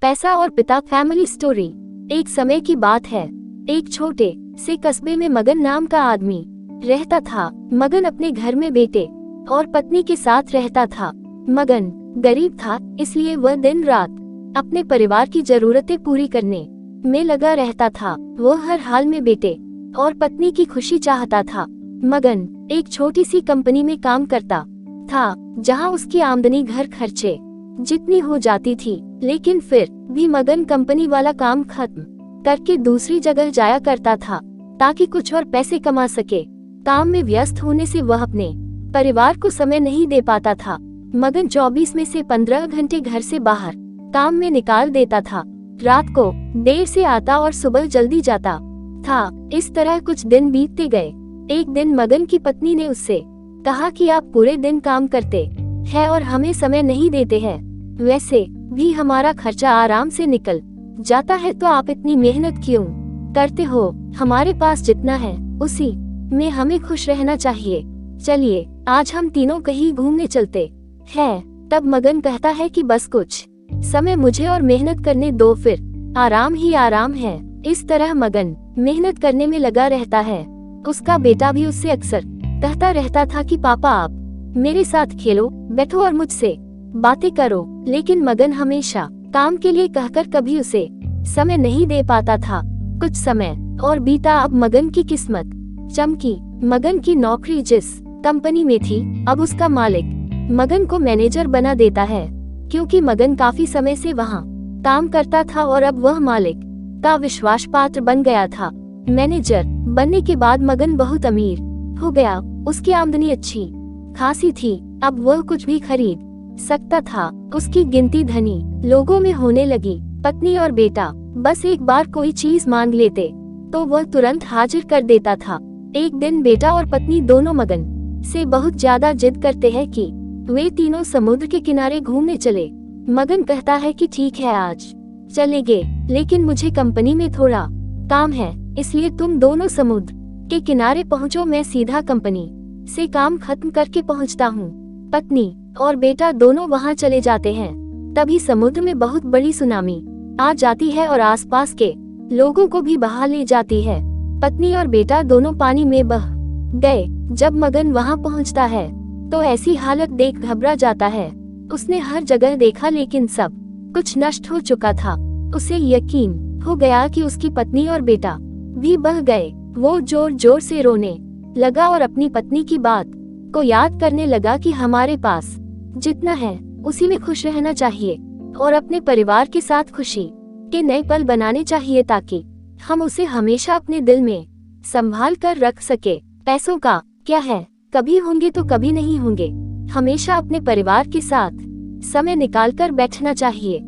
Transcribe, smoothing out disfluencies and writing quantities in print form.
पैसा और पिता फैमिली स्टोरी। एक समय की बात है, एक छोटे से कस्बे में मगन नाम का आदमी रहता था। मगन अपने घर में बेटे और पत्नी के साथ रहता था। मगन गरीब था, इसलिए वह दिन रात अपने परिवार की जरूरतें पूरी करने में लगा रहता था। वह हर हाल में बेटे और पत्नी की खुशी चाहता था। मगन एक छोटी सी कंपनी में काम करता था, जहां उसकी आमदनी घर खर्चे जितनी हो जाती थी, लेकिन फिर भी मगन कंपनी वाला काम खत्म करके दूसरी जगह जाया करता था ताकि कुछ और पैसे कमा सके। काम में व्यस्त होने से वह अपने परिवार को समय नहीं दे पाता था। मगन 24 में से 15 घंटे घर से बाहर काम में निकाल देता था। रात को देर से आता और सुबह जल्दी जाता था। इस तरह कुछ दिन बीतते गए। एक दिन मगन की पत्नी ने उससे कहा कि आप पूरे दिन काम करते हैं और हमें समय नहीं देते हैं। वैसे भी हमारा खर्चा आराम से निकल जाता है, तो आप इतनी मेहनत क्यों करते हो? हमारे पास जितना है उसी में हमें खुश रहना चाहिए। चलिए आज हम तीनों कहीं घूमने चलते हैं। तब मगन कहता है कि बस कुछ समय मुझे और मेहनत करने दो, फिर आराम ही आराम है। इस तरह मगन मेहनत करने में लगा रहता है। उसका बेटा भी उससे अक्सर कहता रहता था कि पापा आप मेरे साथ खेलो, बैठो और मुझसे बातें करो, लेकिन मगन हमेशा काम के लिए कहकर कभी उसे समय नहीं दे पाता था। कुछ समय और बीता। अब मगन की किस्मत चमकी। मगन की नौकरी जिस कंपनी में थी, अब उसका मालिक मगन को मैनेजर बना देता है, क्योंकि मगन काफी समय से वहां काम करता था और अब वह मालिक का विश्वास पात्र बन गया था। मैनेजर बनने के बाद मगन बहुत अमीर हो गया। उसकी आमदनी अच्छी खासी थी, अब वह कुछ भी खरीद सकता था। उसकी गिनती धनी लोगों में होने लगी। पत्नी और बेटा बस एक बार कोई चीज मांग लेते तो वह तुरंत हाजिर कर देता था। एक दिन बेटा और पत्नी दोनों मगन से बहुत ज्यादा जिद करते हैं कि वे तीनों समुद्र के किनारे घूमने चले। मगन कहता है कि ठीक है आज चलेंगे, लेकिन मुझे कंपनी में थोड़ा काम है, इसलिए तुम दोनों समुद्र के किनारे पहुंचो, मैं सीधा कंपनी से काम खत्म करके पहुंचता हूँ। पत्नी और बेटा दोनों वहां चले जाते हैं। तभी समुद्र में बहुत बड़ी सुनामी आ जाती है और आसपास के लोगों को भी बहा ले जाती है। पत्नी और बेटा दोनों पानी में बह गए। जब मगन वहां पहुंचता है तो ऐसी हालत देख घबरा जाता है। उसने हर जगह देखा, लेकिन सब कुछ नष्ट हो चुका था। उसे यकीन हो गया कि उसकी पत्नी और बेटा भी बह गए। वो जोर जोर से रोने लगा और अपनी पत्नी की बात को याद करने लगा कि हमारे पास जितना है उसी में खुश रहना चाहिए और अपने परिवार के साथ खुशी के नए पल बनाने चाहिए, ताकि हम उसे हमेशा अपने दिल में संभाल कर रख सके। पैसों का क्या है, कभी होंगे तो कभी नहीं होंगे। हमेशा अपने परिवार के साथ समय निकाल कर बैठना चाहिए।